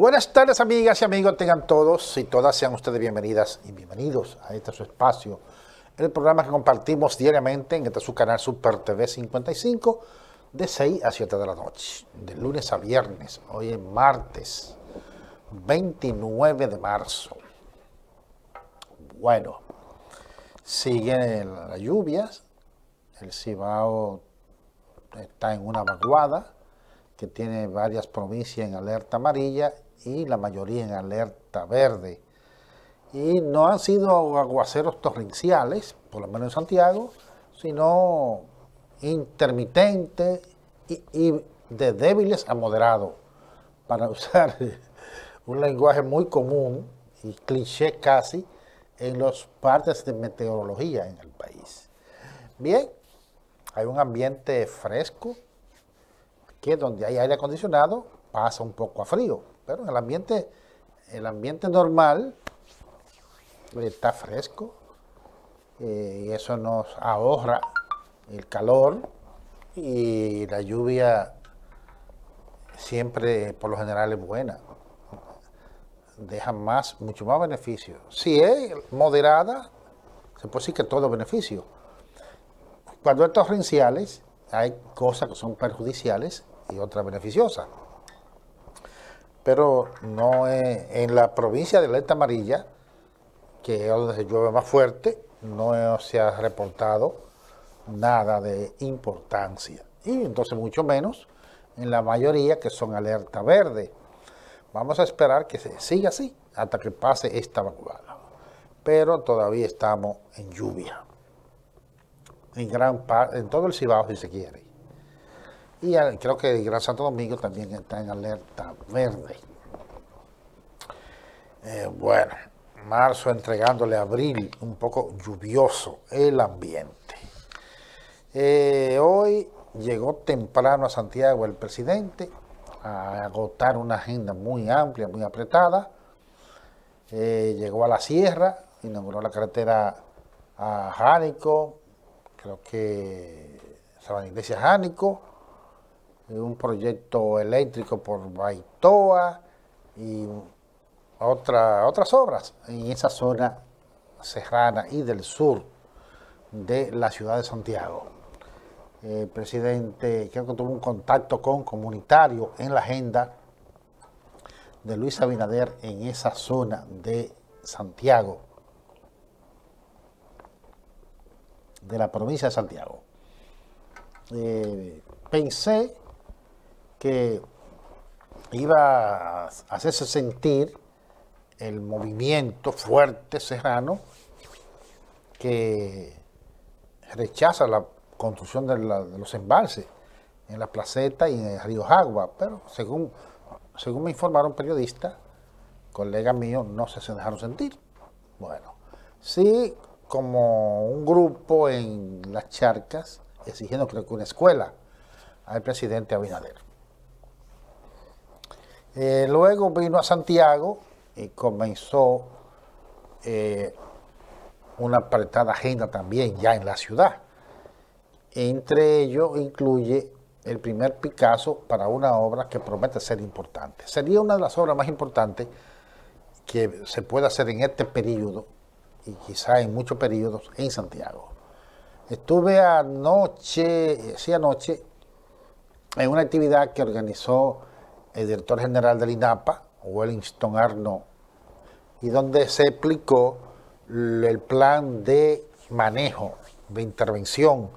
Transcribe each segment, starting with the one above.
Buenas tardes, amigas y amigos, tengan todos y todas, sean ustedes bienvenidas y bienvenidos a este su espacio, el programa que compartimos diariamente en este su canal Super TV 55 de 6 a 7 de la noche, de lunes a viernes. Hoy es martes 29 de marzo. Bueno, siguen las lluvias, el Cibao está en una vaguada que tiene varias provincias en alerta amarilla y la mayoría en alerta verde. Y no han sido aguaceros torrenciales, por lo menos en Santiago, sino intermitentes y de débiles a moderados, para usar un lenguaje muy común y cliché casi en las partes de meteorología en el país. Bien, hay un ambiente fresco, que donde hay aire acondicionado pasa un poco a frío, pero en el ambiente normal está fresco y eso nos ahorra el calor, y la lluvia siempre por lo general es buena, deja mucho más beneficio. Si es moderada, se puede decir que todo es beneficio. Cuando es torrenciales, hay cosas que son perjudiciales y otras beneficiosas. Pero no es, en la provincia de alerta amarilla, que es donde se llueve más fuerte, no se ha reportado nada de importancia. Y entonces mucho menos en la mayoría que son alerta verde. Vamos a esperar que se siga así hasta que pase esta vaguada. Pero todavía estamos en lluvia. En gran parte, en todo el Cibao si se quiere. Y creo que el Gran Santo Domingo también está en alerta verde. Bueno, marzo entregándole a abril un poco lluvioso el ambiente. Hoy llegó temprano a Santiago el presidente a agotar una agenda muy amplia, muy apretada. Llegó a la sierra, inauguró la carretera a Jánico, creo que Sabana Iglesia Jánico, un proyecto eléctrico por Baitoa y otras obras en esa zona serrana y del sur de la ciudad de Santiago. El presidente creo que tuvo un contacto con comunitario en la agenda de Luis Abinader en esa zona de Santiago, de la provincia de Santiago. Pensé que iba a hacerse sentir el movimiento fuerte serrano que rechaza la construcción de los embalses en la Placeta y en el río Jagua, pero según me informaron periodistas, colegas míos, no se dejaron sentir. Bueno, sí, como un grupo en las charcas exigiendo, creo que una escuela al presidente Abinader. Luego vino a Santiago y comenzó una apretada agenda también ya en la ciudad. Entre ellos incluye el primer Picasso para una obra que promete ser importante. Sería una de las obras más importantes que se puede hacer en este periodo y quizá en muchos periodos en Santiago. Estuve anoche en una actividad que organizó el director general del INAPA, Wellington Arnaud, y donde se explicó el plan de manejo, de intervención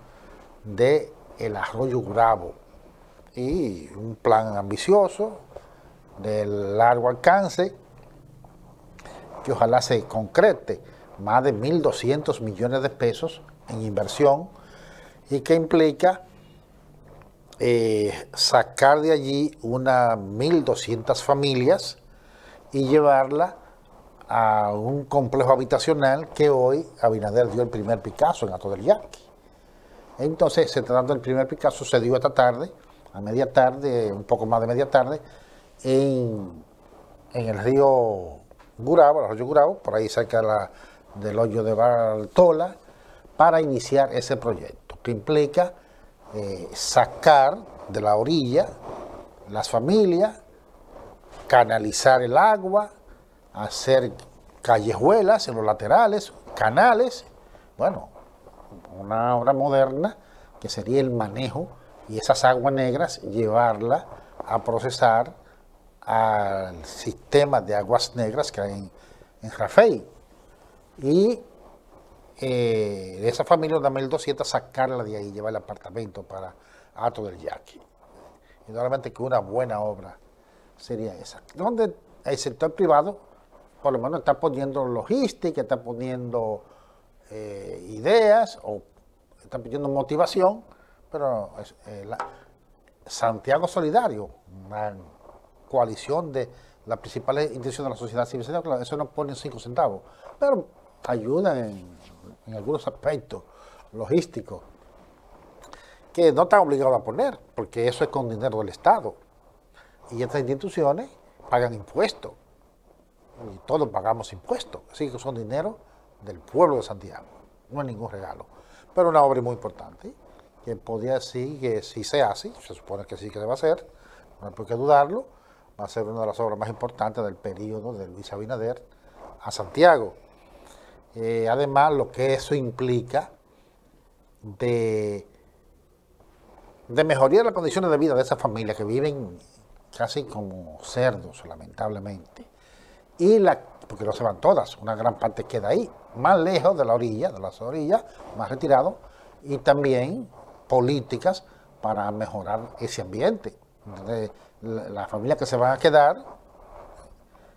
del arroyo Gurabo, y un plan ambicioso, de largo alcance, que ojalá se concrete, más de 1.200 millones de pesos en inversión, y que implica sacar de allí unas 1.200 familias y llevarla a un complejo habitacional que hoy Abinader dio el primer Picasso en Hato del Yaqui. Entonces, se tratando del primer Picasso, se dio esta tarde, a media tarde, un poco más de media tarde, en el río Gurabo, el arroyo Gurabo, por ahí cerca del hoyo de Bartola, para iniciar ese proyecto, que implica sacar de la orilla las familias canalizar el agua, hacer callejuelas en los laterales, canales, bueno, una obra moderna que sería el manejo y esas aguas negras llevarla a procesar al sistema de aguas negras que hay en Rafey. Y de esa familia de 1.200 sacarla de ahí, llevar el apartamento para Hato del Yaqui. Y normalmente que una buena obra sería esa. Donde el sector privado, por lo menos, está poniendo logística, está poniendo ideas o está pidiendo motivación, pero Santiago Solidario, una coalición de las principales instituciones de la sociedad civil, claro, eso no pone 5 centavos, pero ayudan en algunos aspectos logísticos que no están obligados a poner, porque eso es con dinero del Estado. Y estas instituciones pagan impuestos, y todos pagamos impuestos, así que son dinero del pueblo de Santiago, no es ningún regalo. Pero una obra muy importante, que podría decir que si se hace, se supone que sí que se va a hacer, no hay por qué dudarlo, va a ser una de las obras más importantes del periodo de Luis Abinader a Santiago. Además, lo que eso implica de mejorar las condiciones de vida de esas familias que viven casi como cerdos, lamentablemente. Porque no se van todas, una gran parte queda ahí, más lejos de la orilla, de las orillas, más retirado, y también políticas para mejorar ese ambiente. Entonces, las familias que se van a quedar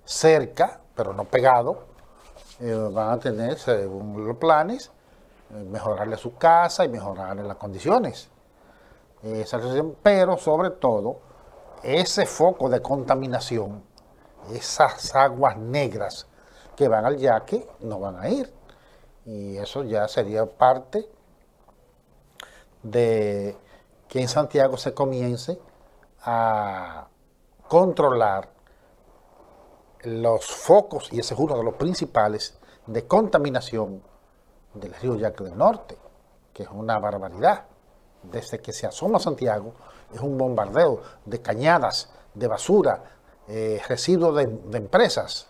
cerca, pero no pegados, van a tener, según los planes, mejorarle su casa y mejorarle las condiciones. Pero sobre todo, ese foco de contaminación, esas aguas negras que van al Yaqui, no van a ir. Y eso ya sería parte de que en Santiago se comience a controlar los focos, y ese es uno de los principales, de contaminación del río Yaqui del Norte, que es una barbaridad. Desde que se asoma a Santiago, es un bombardeo de cañadas, de basura, residuos de empresas.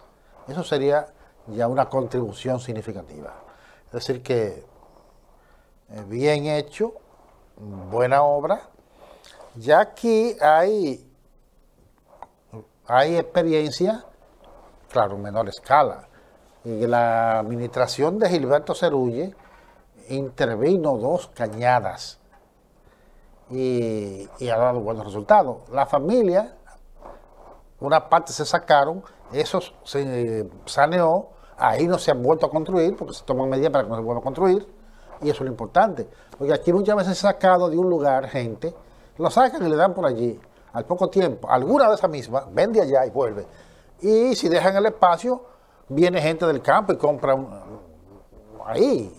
Eso sería ya una contribución significativa. Es decir que bien hecho, buena obra. Ya aquí hay experiencia, claro, en menor escala. Y la administración de Gilberto Cerulle intervino 2 cañadas y ha dado buenos resultados. La familia, una parte se sacaron, eso se saneó, ahí no se han vuelto a construir, porque se toman medidas para que no se vuelva a construir, y eso es lo importante. Porque aquí muchas veces se ha sacado de un lugar gente, lo sacan y le dan por allí, al poco tiempo, alguna de esas mismas, vende allá y vuelve. Y si dejan el espacio, viene gente del campo y compra ahí,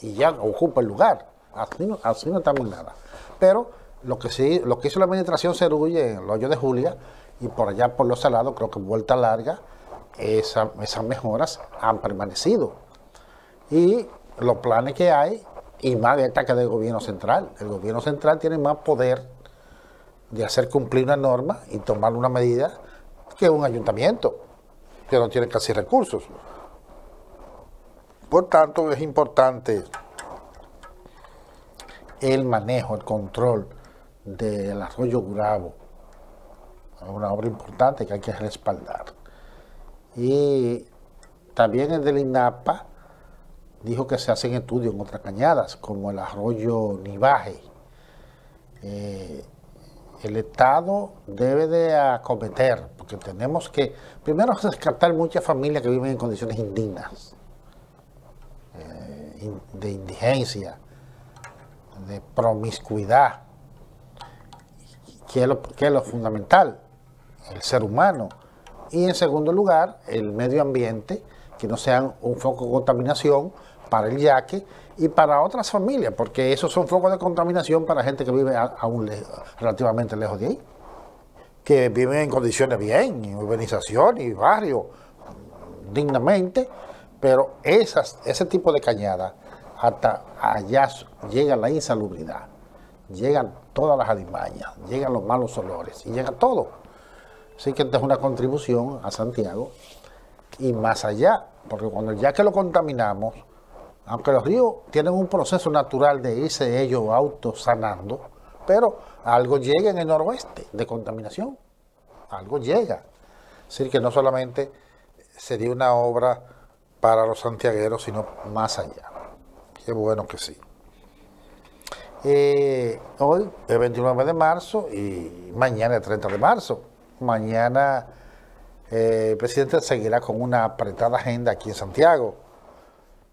y ya ocupa el lugar. Así no estamos en nada. Pero lo que hizo la administración Cerulle en el hoyo de Julia y por allá por los salados, creo que en Vuelta Larga, esas mejoras han permanecido. Y los planes que hay, y más de esta que del gobierno central. El gobierno central tiene más poder de hacer cumplir una norma y tomar una medida que un ayuntamiento, que no tiene casi recursos. Por tanto, es importante el manejo, el control del arroyo Gurabo. Es una obra importante que hay que respaldar. Y también el del INAPA dijo que se hacen estudios en otras cañadas, como el arroyo Nivaje. El Estado debe de acometer, porque tenemos que, primero, rescatar muchas familias que viven en condiciones indignas, de indigencia, de promiscuidad, que es lo fundamental, el ser humano. Y en segundo lugar, el medio ambiente, que no sean un foco de contaminación para el Yaqui y para otras familias, porque esos son focos de contaminación para gente que vive aún relativamente lejos de ahí, que viven en condiciones bien, en urbanización y barrio, dignamente, pero ese tipo de cañada, hasta allá llega la insalubridad, llegan todas las alimañas, llegan los malos olores y llega todo. Así que esta es una contribución a Santiago y más allá, porque cuando ya que lo contaminamos, aunque los ríos tienen un proceso natural de irse ellos autosanando, pero algo llega en el noroeste de contaminación, algo llega. Es decir, que no solamente sería una obra para los santiagueros, sino más allá. Qué bueno que sí. Hoy es 29 de marzo y mañana es 30 de marzo. Mañana el presidente seguirá con una apretada agenda aquí en Santiago,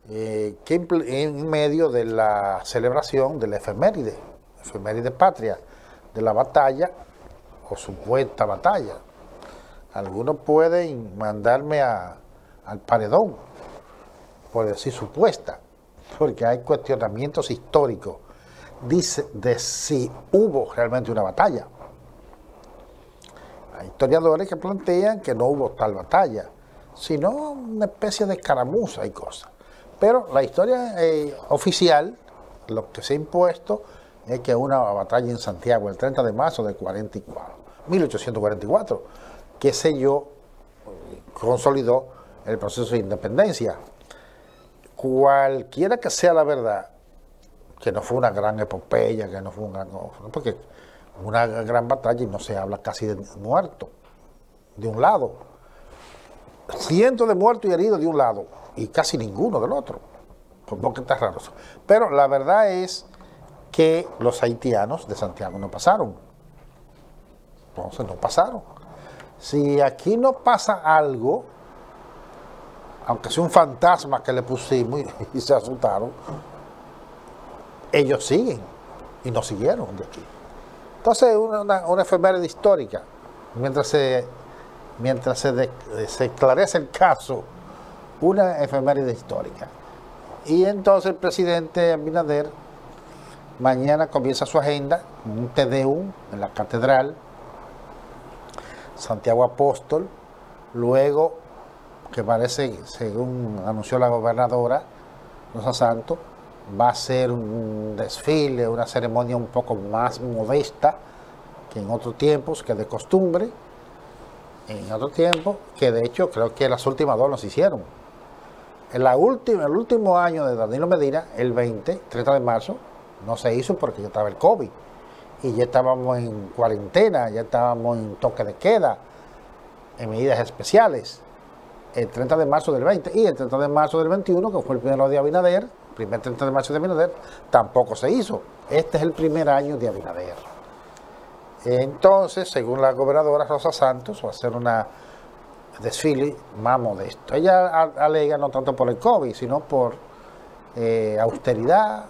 en medio de la celebración de la efeméride patria, de la batalla o supuesta batalla. Algunos pueden mandarme al paredón por decir supuesta, porque hay cuestionamientos históricos de si hubo realmente una batalla. Hay historiadores que plantean que no hubo tal batalla, sino una especie de escaramuza y cosas. Pero la historia oficial, lo que se ha impuesto, es que una batalla en Santiago el 30 de marzo de 1844, que selló, consolidó el proceso de independencia. Cualquiera que sea la verdad, que no fue una gran epopeya, que no fue un gran... porque una gran batalla y no se habla casi de muertos, de un lado. Cientos de muertos y heridos de un lado, y casi ninguno del otro. Por poco que está raro. Pero la verdad es que los haitianos de Santiago no pasaron. Entonces no pasaron. Si aquí no pasa algo, aunque sea un fantasma que le pusimos y se asustaron, ellos siguen y no siguieron de aquí. Entonces una efeméride histórica, mientras se esclarece el caso, una efeméride histórica. Y entonces el presidente Abinader mañana comienza su agenda, un Te Deum en la catedral, Santiago Apóstol, luego, que parece, según anunció la gobernadora Rosa Santos, va a ser un desfile, una ceremonia un poco más modesta que en otros tiempos, que de costumbre, en otro tiempo, que de hecho creo que las últimas dos los hicieron. El último año de Danilo Medina, el 30 de marzo, no se hizo porque ya estaba el COVID. Y ya estábamos en cuarentena, ya estábamos en toque de queda, en medidas especiales. El 30 de marzo del 20 y el 30 de marzo del 21, que fue el primero de Abinader, primer 30 de marzo de Abinader, tampoco se hizo. Este es el primer año de Abinader. Entonces, según la gobernadora Rosa Santos, va a ser una desfile más modesto. Ella alega no tanto por el COVID, sino por austeridad.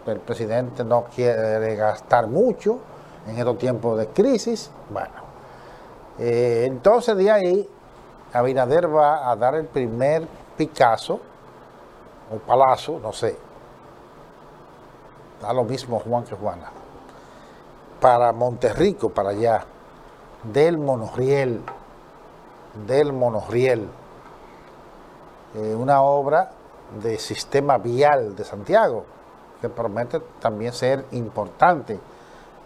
El presidente no quiere gastar mucho en estos tiempos de crisis. Bueno, entonces de ahí Abinader va a dar el primer Picasso o Palazzo, no sé, da lo mismo Juan que Juana, para Monterrico, para allá, del monorriel, una obra de sistema vial de Santiago, que promete también ser importante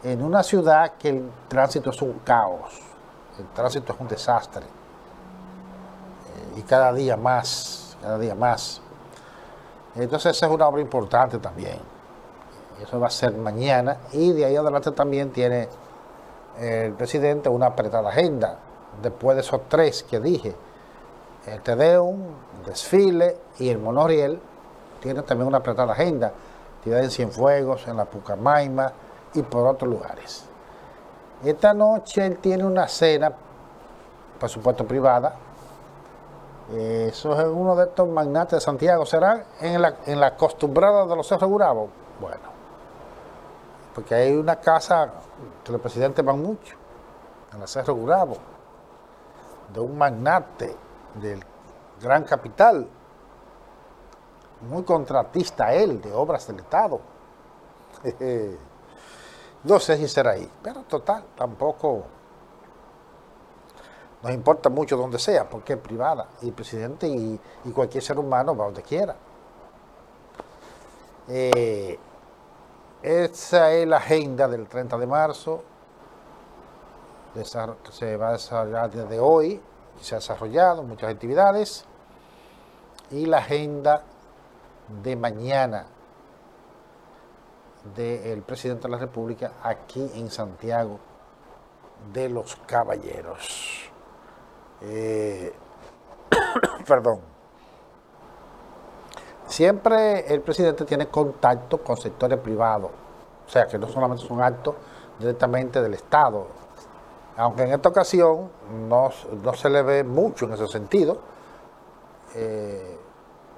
en una ciudad que el tránsito es un caos, el tránsito es un desastre, y cada día más. Entonces esa es una obra importante también. Eso va a ser mañana y de ahí adelante también tiene el presidente una apretada agenda. Después de esos tres que dije, el Te Deum, el desfile y el monorriel, tiene también una apretada agenda. Actividad en Cienfuegos, en la Pucamaima y por otros lugares. Esta noche él tiene una cena, por supuesto privada. Eso es uno de estos magnates de Santiago. ¿Será en la acostumbrada de los Cerros Gurabo? Bueno, porque hay una casa que los presidentes van mucho, en la Cerro Gurabo, de un magnate del gran capital, muy contratista él, de obras del Estado. No sé si será ahí, pero total, tampoco nos importa mucho donde sea, porque es privada, y el presidente y cualquier ser humano va donde quiera. Esa es la agenda del 30 de marzo. se va a desarrollar desde hoy, se ha desarrollado muchas actividades, y la agenda de mañana del presidente de la República aquí en Santiago de los Caballeros. Perdón. Siempre el presidente tiene contacto con sectores privados, o sea que no solamente son actos directamente del Estado, aunque en esta ocasión no se le ve mucho en ese sentido,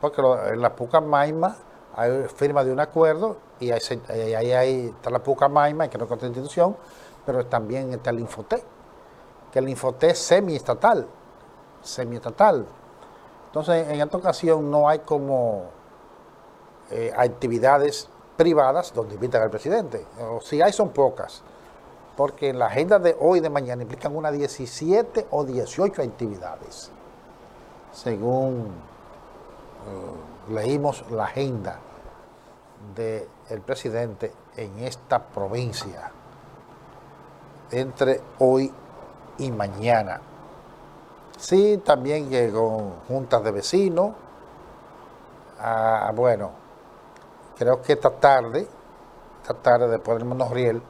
porque en la Pucamaima hay firma de un acuerdo y ahí está la Pucamaima, que no es otra institución, pero también está el Infotec, que el Infotec es semiestatal. Entonces, en esta ocasión no hay como actividades privadas donde invitan al presidente. O si hay, son pocas, porque en la agenda de hoy y de mañana implican unas 17 o 18 actividades, según leímos la agenda del presidente en esta provincia entre hoy y mañana. Sí, también que con juntas de vecinos. Bueno, creo que esta tarde después del Monorriel,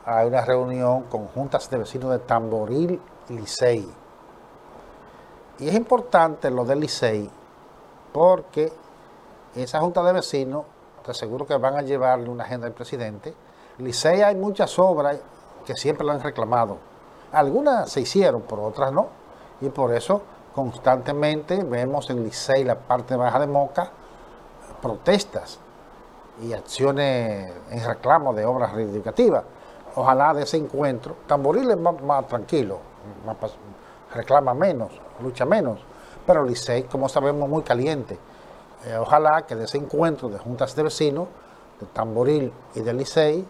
hay una reunión con juntas de vecinos de Tamboril y Licey. Y es importante lo del Licey porque esa junta de vecinos, te aseguro que van a llevarle una agenda al presidente. Licey hay muchas obras que siempre lo han reclamado. Algunas se hicieron, pero otras no. Y por eso constantemente vemos en Licey, la parte baja de Moca, protestas y acciones en reclamo de obras reivindicativas. Ojalá de ese encuentro, Tamboril es más tranquilo, reclama menos, lucha menos, pero Licey, como sabemos, muy caliente. Ojalá que de ese encuentro de juntas de vecinos, de Tamboril y de Licey,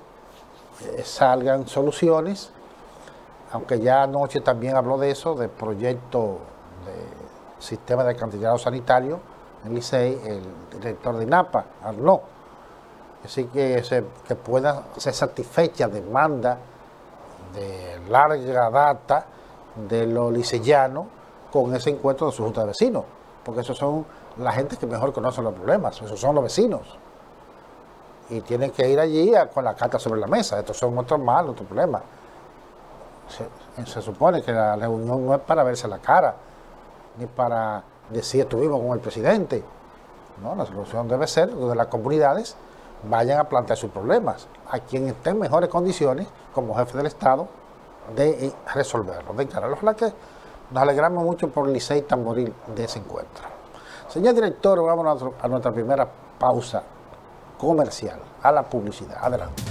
salgan soluciones, aunque ya anoche también habló de eso, del proyecto de sistema de alcantarillado sanitario en Licey, el director de INAPA, Arnaud. Así que pueda ser satisfecha demanda de larga data de los liceyanos con ese encuentro de su junta de vecinos, porque esos son la gente que mejor conoce los problemas, esos son los vecinos. Y tienen que ir allí con la carta sobre la mesa, estos son otros males, otros problemas. Se supone que la reunión no es para verse la cara, ni para decir estuvimos con el presidente. No, la solución debe ser donde las comunidades vayan a plantear sus problemas, a quien esté en mejores condiciones como jefe del Estado de resolverlos, de encararlos. Ojalá que nos alegramos mucho por Licey Tamboril de ese encuentro. Señor director, vamos a nuestra primera pausa comercial, a la publicidad. Adelante.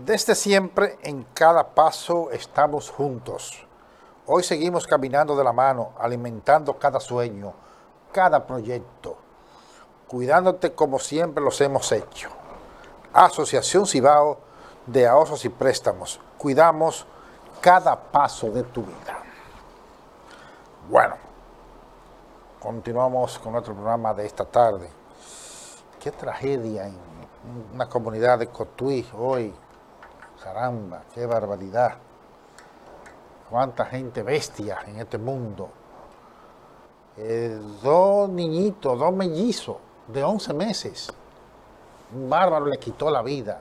Desde siempre, en cada paso estamos juntos. Hoy seguimos caminando de la mano, alimentando cada sueño, cada proyecto, cuidándote como siempre los hemos hecho. Asociación Cibao de Ahorros y Préstamos. Cuidamos cada paso de tu vida. Bueno, continuamos con nuestro programa de esta tarde. Qué tragedia en una comunidad de Cotuí hoy. Caramba, qué barbaridad. Cuánta gente bestia en este mundo. Dos niñitos, dos mellizos de 11 meses. Un bárbaro le quitó la vida.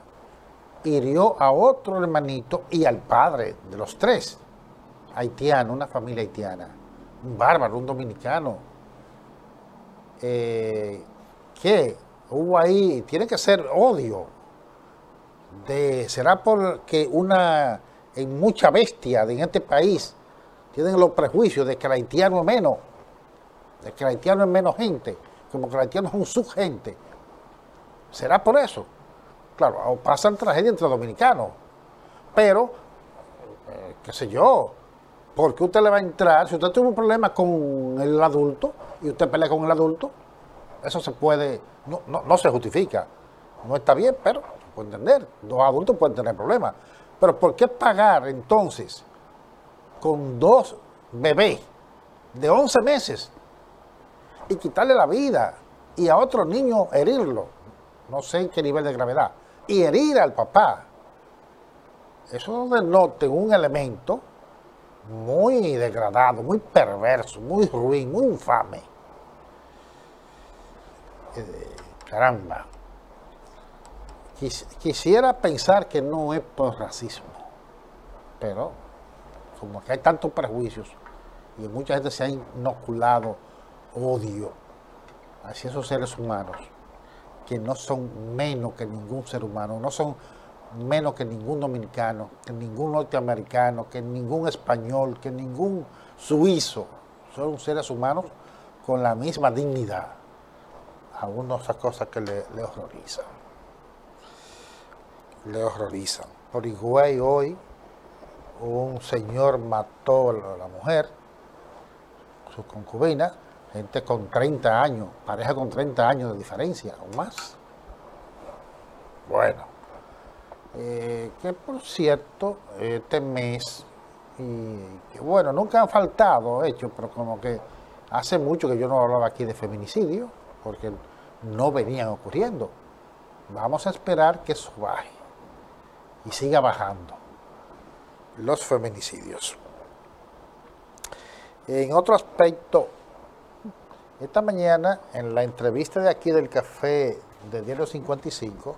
Hirió a otro hermanito y al padre de los tres. Haitiano, una familia haitiana. Un bárbaro, un dominicano. ¿Qué? Hubo ahí, tiene que ser odio. ¿Será porque en mucha bestia en este país tienen los prejuicios de que el haitiano es menos, de que el haitiano es menos gente, como que el haitiano es un subgente? ¿Será por eso? Claro, pasan tragedias entre dominicanos, pero, qué sé yo, ¿por qué usted le va a entrar? Si usted tuvo un problema con el adulto y usted pelea con el adulto, eso se puede, no se justifica, no está bien, pero se puede entender, dos adultos pueden tener problemas. Pero ¿por qué pagar entonces con dos bebés de 11 meses y quitarle la vida y a otro niño herirlo? No sé en qué nivel de gravedad. Y herir al papá. Eso denota un elemento muy degradado, muy perverso, muy ruin, muy infame. Caramba. Quisiera pensar que no es por racismo, pero como que hay tantos prejuicios y mucha gente se ha inoculado odio hacia esos seres humanos que no son menos que ningún ser humano, no son menos que ningún dominicano, que ningún norteamericano, que ningún español, que ningún suizo. Son seres humanos con la misma dignidad. A uno esas cosas que le horrorizan. Le horrorizan. Por Higüey hoy un señor mató a la mujer, su concubina, gente con 30 años, pareja con 30 años de diferencia o más. Bueno, que por cierto, este mes, y que bueno, nunca han faltado hechos, pero como que hace mucho que yo no hablaba aquí de feminicidio, porque no venían ocurriendo. Vamos a esperar que eso baje y siga bajando los feminicidios. En otro aspecto, esta mañana en la entrevista de aquí del café de Diario 55,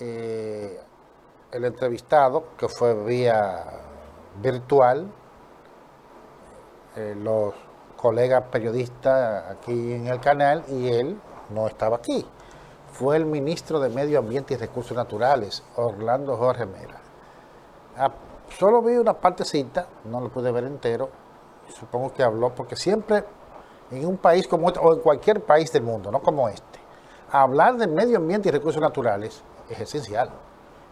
el entrevistado, que fue vía virtual, los colegas periodistas aquí en el canal, y él no estaba aquí. Fue el ministro de Medio Ambiente y Recursos Naturales, Orlando Jorge Mera. Solo vi una partecita, no lo pude ver entero, supongo que habló, porque siempre en un país como este, o en cualquier país del mundo, no como este, hablar de medio ambiente y recursos naturales es esencial.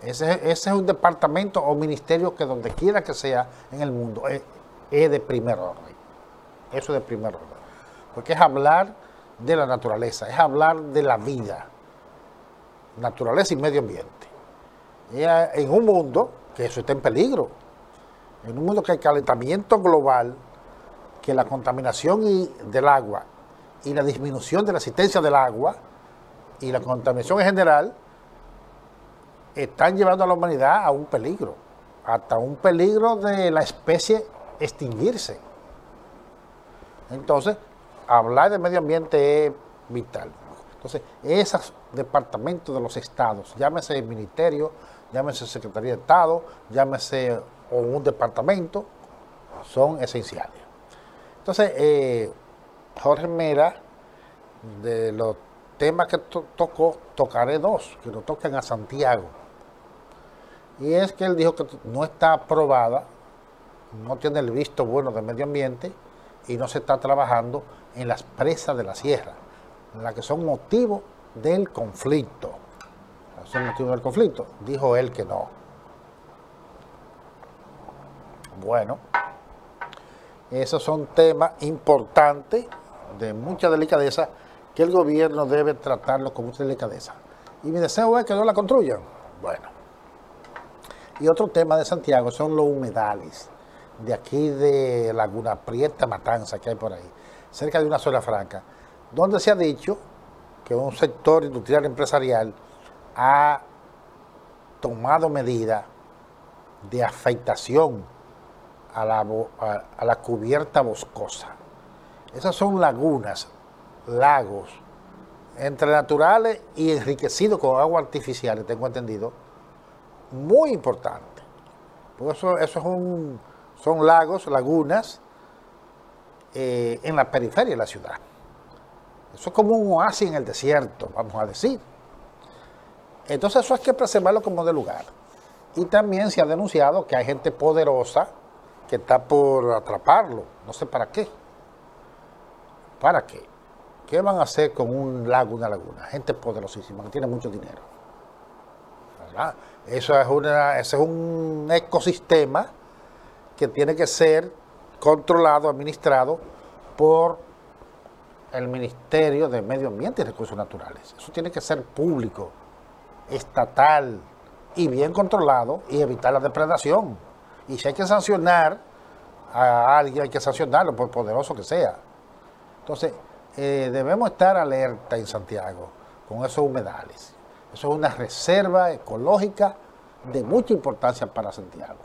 Ese es un departamento o ministerio que donde quiera que sea en el mundo es de primer orden. Eso es de primer orden. Porque es hablar de la naturaleza, es hablar de la vida. Naturaleza y medio ambiente. Y en un mundo que eso está en peligro, en un mundo que hay calentamiento global, que la contaminación del agua y la disminución de la asistencia del agua y la contaminación en general están llevando a la humanidad a un peligro, hasta un peligro de la especie extinguirse. Entonces, hablar de medio ambiente es vital. Entonces, esos departamentos de los estados, llámese el ministerio, llámese Secretaría de Estado, llámese o un departamento, son esenciales. Entonces, Jorge Mera, de los temas que tocó, tocaré dos, que lo tocan a Santiago. Y es que él dijo que no está aprobada, no tiene el visto bueno de medio ambiente y no se está trabajando en las presas de la sierra, las que son motivo del conflicto. ¿Es el motivo del conflicto? Dijo él que no. Bueno, esos son temas importantes de mucha delicadeza que el gobierno debe tratarlo con mucha delicadeza. Y mi deseo es que no la construyan. Bueno. Y otro tema de Santiago son los humedales. De aquí de Laguna Prieta, Matanza, que hay por ahí, cerca de una zona franca, donde se ha dicho que un sector industrial empresarial ha tomado medidas de afectación a la cubierta boscosa. Esas son lagunas, lagos, entre naturales y enriquecidos con agua artificial, tengo entendido, muy importante. Por eso son lagos, lagunas, en la periferia de la ciudad. Eso es como un oasis en el desierto, vamos a decir. Entonces eso hay que preservarlo como de lugar. Y también se ha denunciado que hay gente poderosa que está por atraparlo, no sé para qué. ¿Para qué? ¿Qué van a hacer con un lago, una laguna? Gente poderosísima, que tiene mucho dinero. ¿Verdad? Eso es un ecosistema que tiene que ser controlado, administrado por el Ministerio de Medio Ambiente y Recursos Naturales. Eso tiene que ser público, estatal y bien controlado y evitar la depredación. Y si hay que sancionar a alguien, hay que sancionarlo por poderoso que sea. Entonces, debemos estar alerta en Santiago con esos humedales. Eso es una reserva ecológica de mucha importancia para Santiago,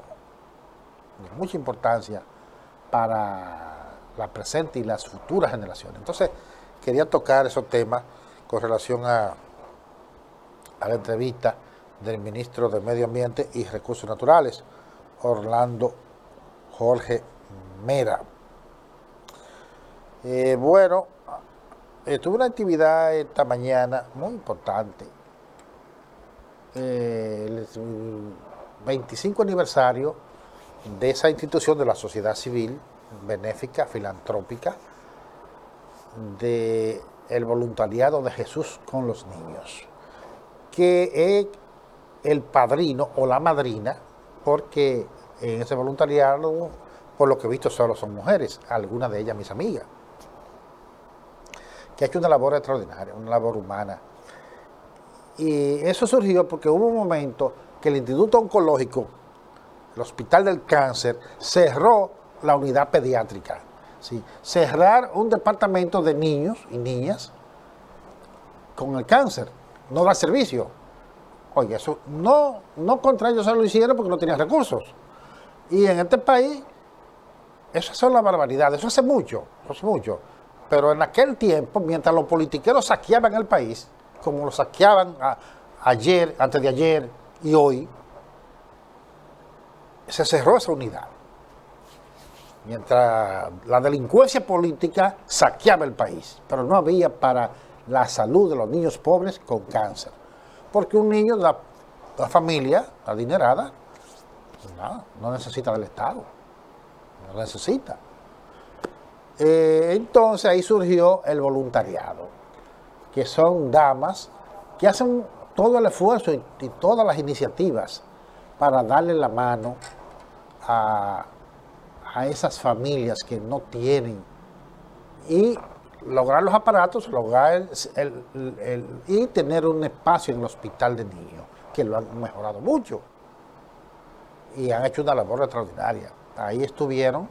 de mucha importancia para la presente y las futuras generaciones. Entonces, quería tocar esos temas con relación a la entrevista del ministro de Medio Ambiente y Recursos Naturales, Orlando Jorge Mera. Bueno, tuve una actividad esta mañana muy importante. El 25 aniversario de esa institución de la sociedad civil, benéfica, filantrópica, del voluntariado de Jesús con los niños, que es el padrino o la madrina, porque en ese voluntariado, por lo que he visto, solo son mujeres, algunas de ellas mis amigas, que ha hecho una labor extraordinaria, una labor humana. Y eso surgió porque hubo un momento que el Instituto Oncológico, el Hospital del Cáncer, cerró la unidad pediátrica. ¿Sí? Cerrar un departamento de niños y niñas con el cáncer, no da servicio. Oye, eso no contra ellos se lo hicieron porque no tenían recursos. Y en este país, esas son las barbaridades, eso hace mucho. Pero en aquel tiempo, mientras los politiqueros saqueaban el país, como lo saqueaban ayer, antes de ayer y hoy, se cerró esa unidad. Mientras la delincuencia política saqueaba el país, pero no había para la salud de los niños pobres con cáncer. Porque un niño de la familia adinerada no necesita del Estado, no necesita. Entonces ahí surgió el voluntariado, que son damas que hacen todo el esfuerzo y todas las iniciativas para darle la mano a esas familias que no tienen y lograr los aparatos, lograr y tener un espacio en el hospital de niños, que lo han mejorado mucho y han hecho una labor extraordinaria. Ahí estuvieron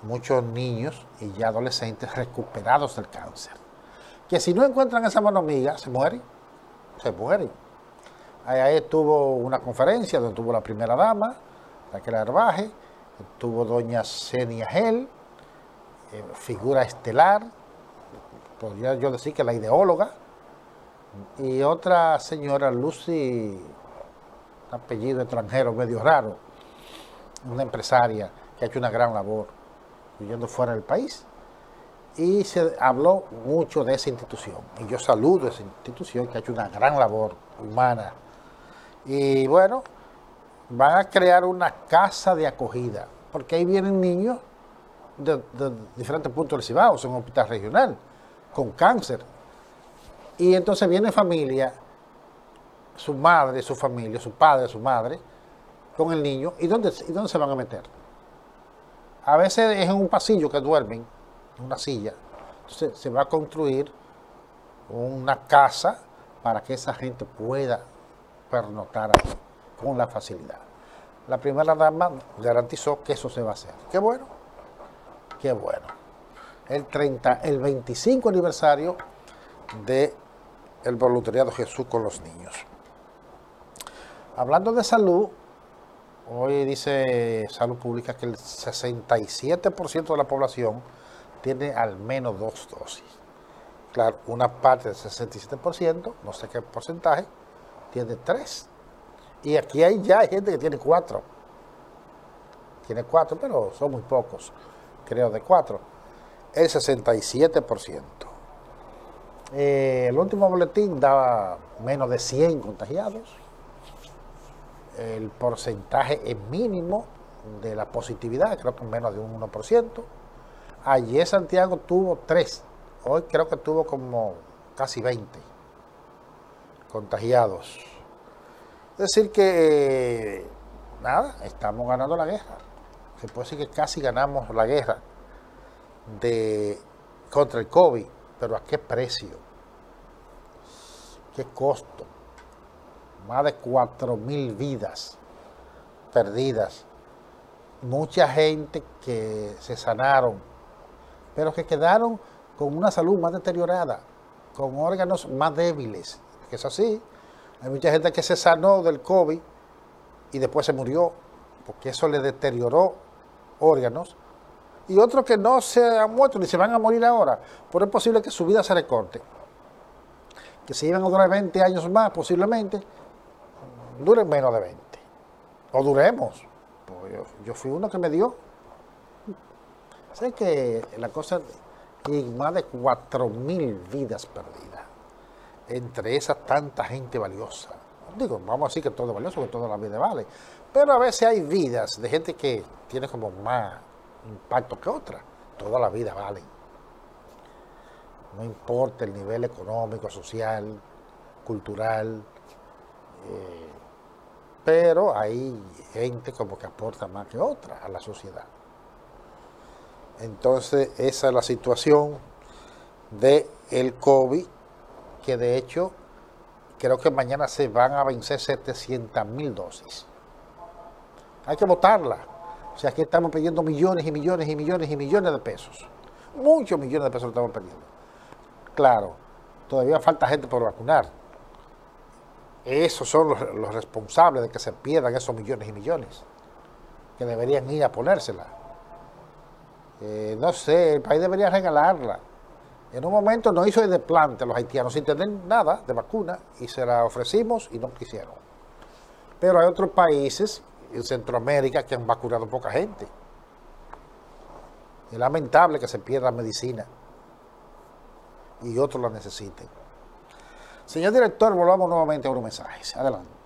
muchos niños y ya adolescentes recuperados del cáncer, que si no encuentran esa mano amiga, se mueren. Ahí estuvo una conferencia donde estuvo la primera dama, Raquel Arbaje, estuvo doña Senia Gel, figura estelar, podría yo decir que la ideóloga, y otra señora Lucy, un apellido extranjero medio raro, una empresaria que ha hecho una gran labor, viviendo fuera del país. Y se habló mucho de esa institución. Y yo saludo a esa institución que ha hecho una gran labor humana. Y bueno, van a crear una casa de acogida, porque ahí vienen niños de diferentes puntos del Cibao, es un hospital regional, con cáncer. Y entonces viene familia, su madre, su familia, su padre, su madre, con el niño, ¿y dónde se van a meter? A veces es en un pasillo que duermen, en una silla. Entonces se va a construir una casa para que esa gente pueda pernoctar ahí con la facilidad. La primera dama garantizó que eso se va a hacer. Qué bueno, qué bueno. El 25 aniversario del voluntariado Jesús con los niños. Hablando de salud, hoy dice Salud Pública que el 67% de la población tiene al menos 2 dosis. Claro, una parte del 67%, no sé qué porcentaje, tiene 3. Y aquí hay gente que tiene 4. Tiene 4, pero son muy pocos, creo, de 4. El 67%. El último boletín daba menos de 100 contagiados. El porcentaje es mínimo de la positividad, creo que menos de un 1%. Ayer Santiago tuvo 3. Hoy creo que tuvo como casi 20 contagiados. Es decir que, nada, estamos ganando la guerra. Se puede decir que casi ganamos la guerra contra el COVID, pero ¿a qué precio? ¿Qué costo? Más de 4.000 vidas perdidas. Mucha gente que se sanaron, pero que quedaron con una salud más deteriorada, con órganos más débiles. Que es así. Hay mucha gente que se sanó del COVID y después se murió, porque eso le deterioró órganos. Y otros que no se han muerto ni se van a morir ahora, pero es posible que su vida se recorte. Que si iban a durar 20 años más, posiblemente, duren menos de 20. O duremos. Pues yo fui uno que me dio. Sé que la cosa, y más de 4.000 vidas perdidas. Entre esas tanta gente valiosa. Digo, vamos a decir que todo es valioso, que toda la vida vale. Pero a veces hay vidas de gente que tiene como más impacto que otra. Toda la vida vale. No importa el nivel económico, social, cultural. Pero hay gente como que aporta más que otra a la sociedad. Entonces, esa es la situación del COVID, que de hecho creo que mañana se van a vencer 700.000 dosis. Hay que votarla. O sea, aquí estamos pidiendo millones y millones y millones y millones de pesos. Muchos millones de pesos lo estamos pidiendo. Claro, todavía falta gente por vacunar. Esos son los responsables de que se pierdan esos millones y millones, que deberían ir a ponérsela. No sé, el país debería regalarla. En un momento nos hizo el desplante los haitianos sin tener nada de vacuna y se la ofrecimos y no quisieron. Pero hay otros países en Centroamérica que han vacunado poca gente. Es lamentable que se pierda medicina y otros la necesiten. Señor director, volvamos nuevamente a unos mensajes. Adelante.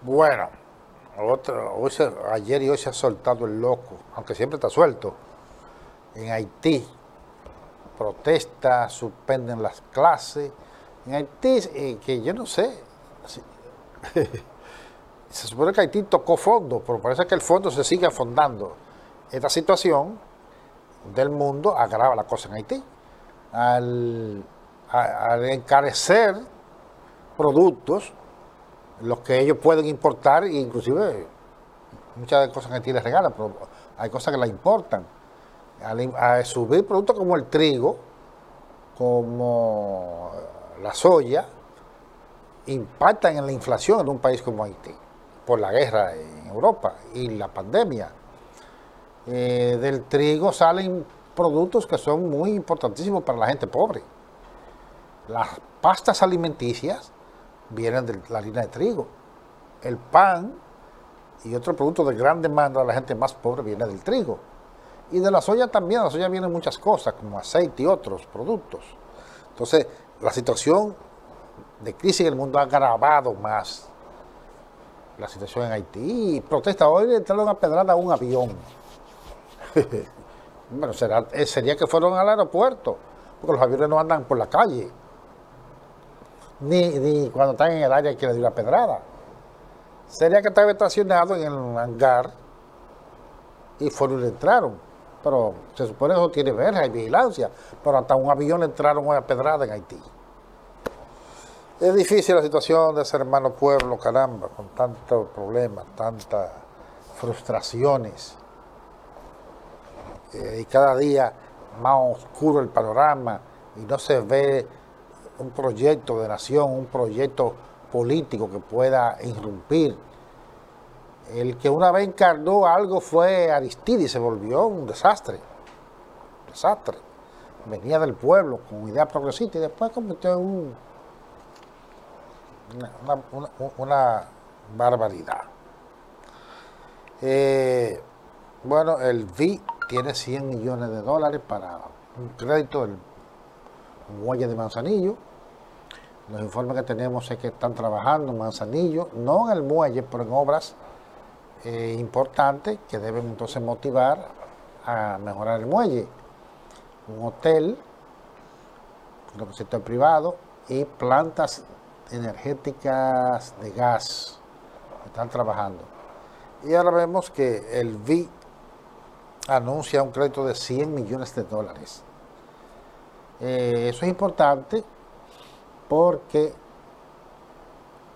Bueno, ayer y hoy se ha soltado el loco, aunque siempre está suelto. En Haití, protestas, suspenden las clases. En Haití, que yo no sé, se supone que Haití tocó fondo, pero parece que el fondo se sigue afondando. Esta situación del mundo agrava la cosa en Haití. Al encarecer productos, los que ellos pueden importar, e inclusive muchas cosas que Haití les regalan, pero hay cosas que la importan. Al subir productos como el trigo, como la soya, impactan en la inflación en un país como Haití, por la guerra en Europa y la pandemia. Del trigo salen productos que son muy importantísimos para la gente pobre. Las pastas alimenticias vienen de la harina de trigo. El pan y otros productos de gran demanda de la gente más pobre viene del trigo. Y de la soya también, de la soya vienen muchas cosas, como aceite y otros productos. Entonces, la situación de crisis en el mundo ha agravado más la situación en Haití. Y protesta, hoy le entraron a pedrada a un avión. Bueno, sería que fueron al aeropuerto, porque los aviones no andan por la calle. Ni cuando están en el área hay que le dio una pedrada. Sería que estaba estacionado en el hangar y fueron y le entraron. Pero se supone que eso tiene verja y vigilancia. Pero hasta un avión le entraron una pedrada en Haití. Es difícil la situación de ese hermano pueblo, caramba, con tantos problemas, tantas frustraciones. Y cada día más oscuro el panorama y no se ve un proyecto de nación, un proyecto político que pueda irrumpir. El que una vez encarnó algo fue Aristides, se volvió un desastre. Desastre. Venía del pueblo con ideas progresistas y después convirtió en una barbaridad. Bueno, el BID tiene 100 millones de dólares para un crédito del muelle de Manzanillo. Los informes que tenemos es que están trabajando en Manzanillo, no en el muelle, pero en obras importantes que deben entonces motivar a mejorar el muelle. Un hotel, un sector privado y plantas energéticas de gas están trabajando. Y ahora vemos que el BID anuncia un crédito de 100 millones de dólares. Eso es importante porque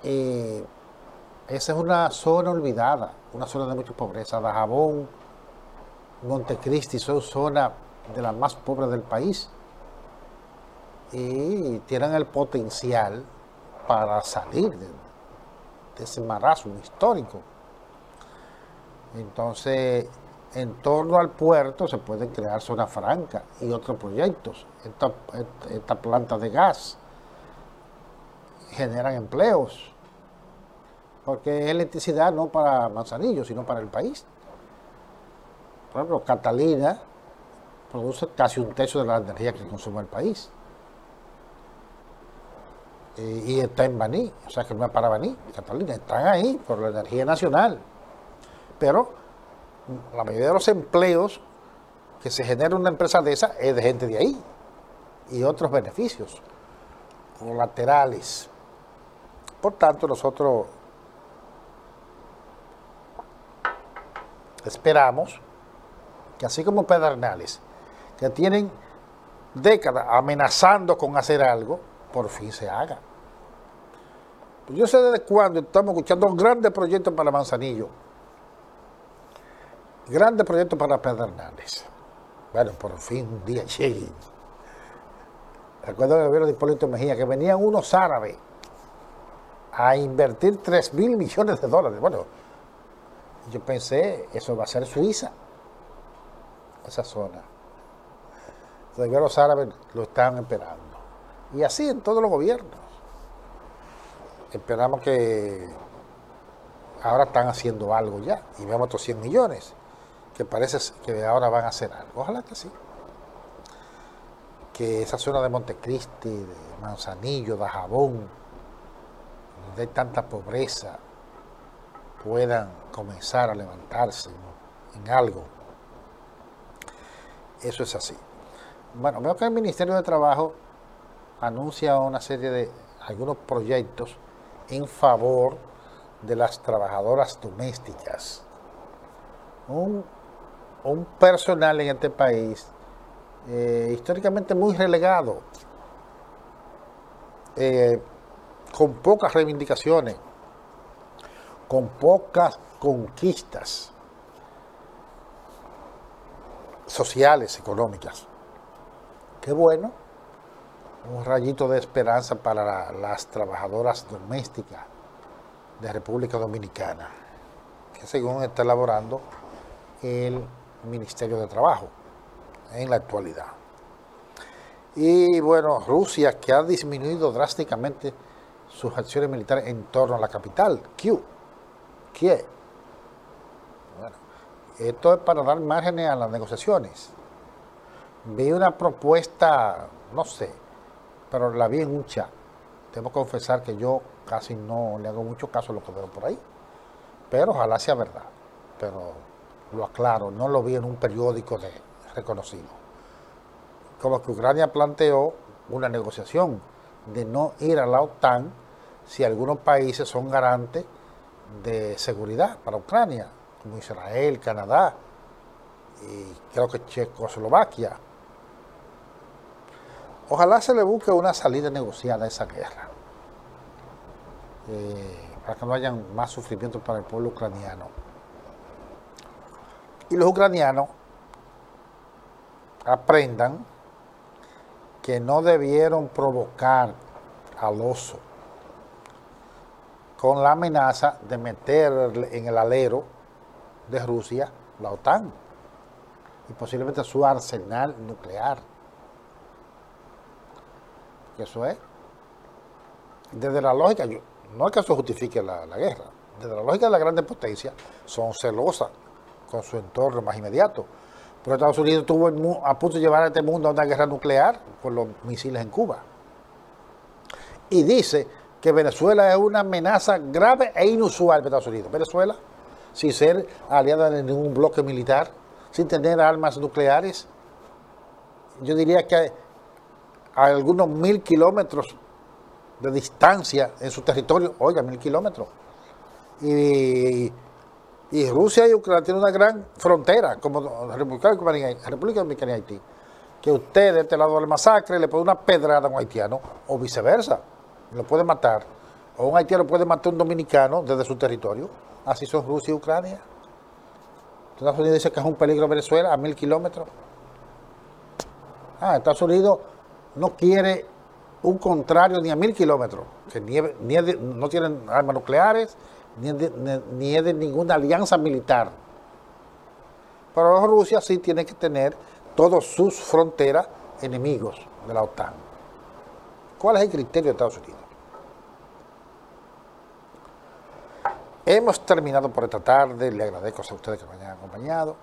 esa es una zona olvidada, una zona de mucha pobreza. Dajabón, Montecristi son zonas de las más pobres del país y tienen el potencial para salir de ese marasmo histórico. Entonces, en torno al puerto se pueden crear zonas francas y otros proyectos. Esta planta de gas generan empleos, porque es electricidad no para Manzanillo, sino para el país. Por ejemplo, Catalina produce casi un tercio de la energía que consume el país. Y está en Baní, o sea que no es para Baní, Catalina, están ahí por la energía nacional. Pero la mayoría de los empleos que se genera una empresa de esa es de gente de ahí y otros beneficios colaterales. Por tanto, nosotros esperamos que así como Pedernales, que tienen décadas amenazando con hacer algo, por fin se haga. Pues yo sé desde cuándo estamos escuchando grandes proyectos para Manzanillo, grandes proyectos para Pedernales. Bueno, por fin un día llegue. Recuerdo el gobierno de Hipólito Mejía que venían unos árabes a invertir 3.000 millones de dólares. Bueno, yo pensé, eso va a ser Suiza, esa zona. Todavía los árabes lo están esperando. Y así en todos los gobiernos. Esperamos que ahora están haciendo algo ya. Y vemos otros 100 millones, que parece que ahora van a hacer algo. Ojalá que sí. Que esa zona de Montecristi, de Manzanillo, Dajabón, donde hay tanta pobreza, puedan comenzar a levantarse en algo. Eso es así. Bueno, veo que el Ministerio de Trabajo anuncia una serie de algunos proyectos en favor de las trabajadoras domésticas. Un personal en este país históricamente muy relegado, con pocas reivindicaciones, con pocas conquistas sociales, económicas. Qué bueno, un rayito de esperanza para las trabajadoras domésticas de República Dominicana, que según está elaborando el Ministerio de Trabajo en la actualidad. Y bueno, Rusia, que ha disminuido drásticamente sus acciones militares en torno a la capital, Kiev. Bueno, esto es para dar márgenes a las negociaciones. Vi una propuesta, no sé, pero la vi en un chat. Debo confesar que yo casi no le hago mucho caso a lo que veo por ahí, pero ojalá sea verdad. Pero lo aclaro, no lo vi en un periódico reconocido. Como que Ucrania planteó una negociación de no ir a la OTAN si algunos países son garantes de seguridad para Ucrania, como Israel, Canadá y creo que Checoslovaquia. Ojalá se le busque una salida negociada a esa guerra, para que no haya más sufrimiento para el pueblo ucraniano. Y los ucranianos aprendan que no debieron provocar al oso con la amenaza de meter en el alero de Rusia la OTAN y posiblemente su arsenal nuclear. Que eso es, desde la lógica, no es que eso justifique la guerra, desde la lógica de las grandes potencias son celosas con su entorno más inmediato. Pero Estados Unidos estuvo a punto de llevar a este mundo a una guerra nuclear con los misiles en Cuba. Y dice que Venezuela es una amenaza grave e inusual para Estados Unidos. Venezuela, sin ser aliada de ningún bloque militar, sin tener armas nucleares, yo diría que a algunos 1000 kilómetros de distancia en su territorio, oiga, 1000 kilómetros. Y Rusia y Ucrania tienen una gran frontera, como República Dominicana y Haití, que usted de este lado del masacre le pone una pedrada a un haitiano, o viceversa, lo puede matar, o un haitiano puede matar a un dominicano desde su territorio. Así son Rusia y Ucrania. Estados Unidos dice que es un peligro Venezuela a 1000 kilómetros. Estados Unidos no quiere un contrario ni a 1000 kilómetros, que no tienen armas nucleares, ni es de ninguna alianza militar. Pero Rusia sí tiene que tener todas sus fronteras enemigos de la OTAN. ¿Cuál es el criterio de Estados Unidos? Hemos terminado por esta tarde. Le agradezco a ustedes que me hayan acompañado.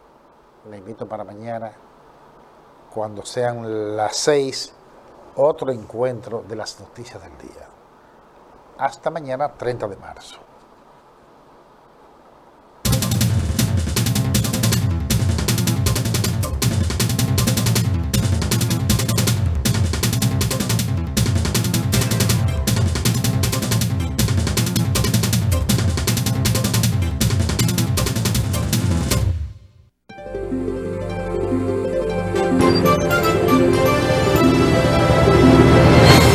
Le invito para mañana, cuando sean las 6, otro encuentro de las noticias del día. Hasta mañana, 30 de marzo.